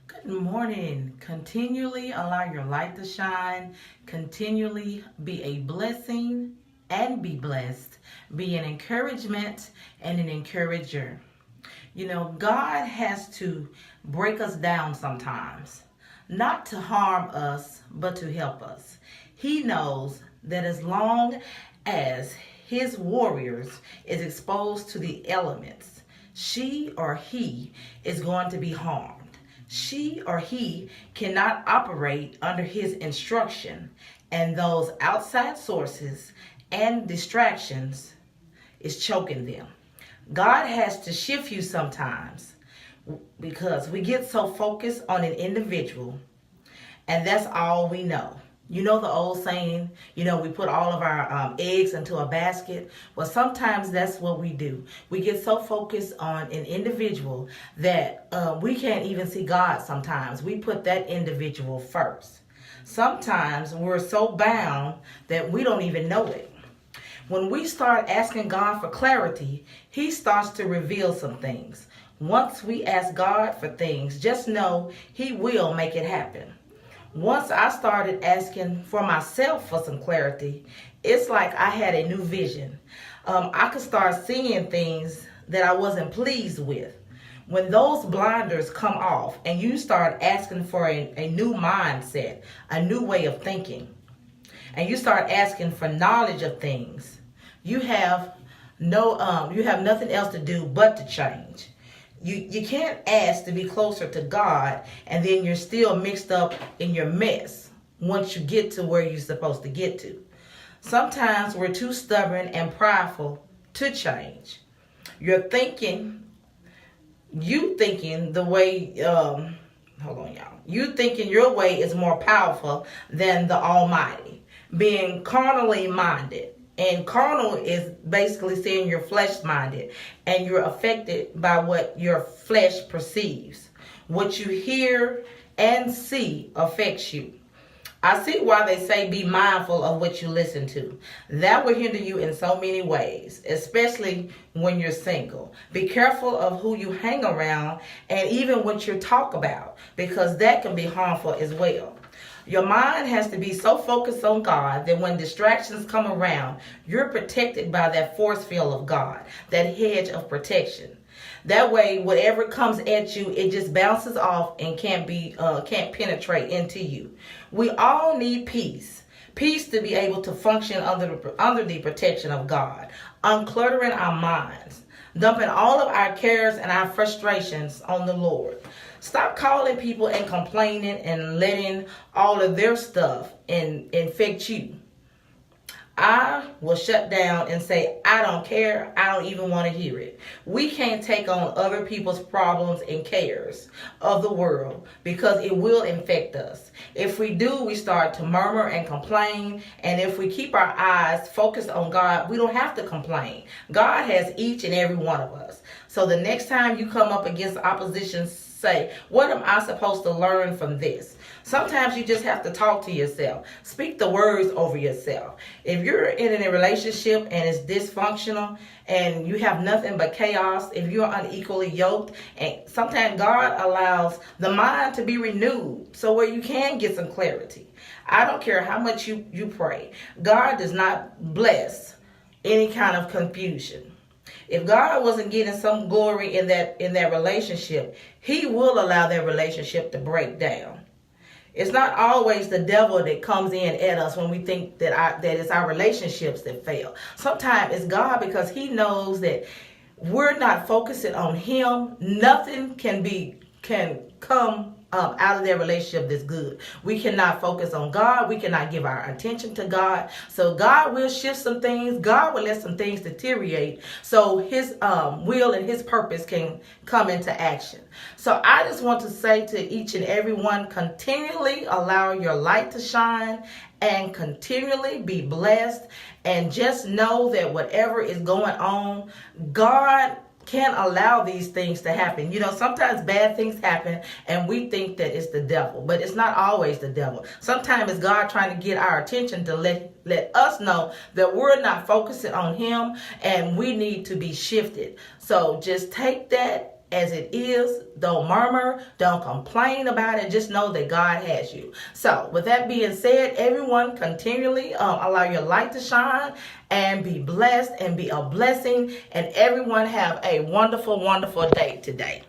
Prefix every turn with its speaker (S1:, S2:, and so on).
S1: Good morning. Continually allow your light to shine. Continually be a blessing and be blessed. Be an encouragement and an encourager. God has to break us down sometimes, not to harm us, but to help us. He knows that as long as his warriors is exposed to the elements, she or he is going to be harmed. She or he cannot operate under his instruction, and those outside sources and distractions is choking them. God has to shift you sometimes because we get so focused on an individual and that's all we know. You know the old saying, we put all of our eggs into a basket. Well, sometimes that's what we do. We get so focused on an individual that we can't even see God sometimes. We put that individual first. Sometimes we're so bound that we don't even know it. When we start asking God for clarity, He starts to reveal some things. Once we ask God for things, just know He will make it happen. Once I started asking for myself for some clarity, it's like I had a new vision. I could start seeing things that I wasn't pleased with. When those blinders come off and you start asking for a new mindset, a new way of thinking, and you start asking for knowledge of things, you have nothing else to do but to change. You can't ask to be closer to God and then you're still mixed up in your mess once you get to where you're supposed to get to. Sometimes we're too stubborn and prideful to change. You thinking the way, hold on y'all. You thinking your way is more powerful than the Almighty. Being carnally minded. And carnal is basically saying you're flesh minded and you're affected by what your flesh perceives. What you hear and see affects you. I see why they say be mindful of what you listen to. That will hinder you in so many ways, especially when you're single. Be careful of who you hang around and even what you talk about, because that can be harmful as well. Your mind has to be so focused on God that when distractions come around, you're protected by that force field of God, that hedge of protection. That way, whatever comes at you, it just bounces off and can't penetrate into you. We all need peace. Peace to be able to function under the protection of God. Uncluttering our minds. Dumping all of our cares and our frustrations on the Lord. Stop calling people and complaining and letting all of their stuff infect you. I will shut down and say, I don't care. I don't even want to hear it. We can't take on other people's problems and cares of the world because it will infect us. If we do, we start to murmur and complain. And if we keep our eyes focused on God, we don't have to complain. God has each and every one of us. So the next time you come up against opposition, say, what am I supposed to learn from this? Sometimes you just have to talk to yourself. Speak the words over yourself. If you're in a relationship and it's dysfunctional and you have nothing but chaos, if you're unequally yoked, and sometimes God allows the mind to be renewed so where you can get some clarity. I don't care how much you pray. God does not bless any kind of confusion. If God wasn't getting some glory in that relationship, He will allow that relationship to break down. It's not always the devil that comes in at us when we think that it's our relationships that fail. Sometimes it's God because He knows that we're not focusing on Him. Nothing can come out of their relationship that's good. We cannot focus on God. We cannot give our attention to God. So God will shift some things. God will let some things deteriorate so His will and His purpose can come into action. So I just want to say to each and every one, continually allow your light to shine and continually be blessed, and just know that whatever is going on, God can't allow these things to happen. Sometimes bad things happen and we think that it's the devil, but it's not always the devil. Sometimes it's God trying to get our attention to let us know that we're not focusing on Him and we need to be shifted. So just take that as it is. Don't murmur. Don't complain about it. Just know that God has you. So with that being said, everyone continually allow your light to shine and be blessed and be a blessing. And everyone have a wonderful, wonderful day today.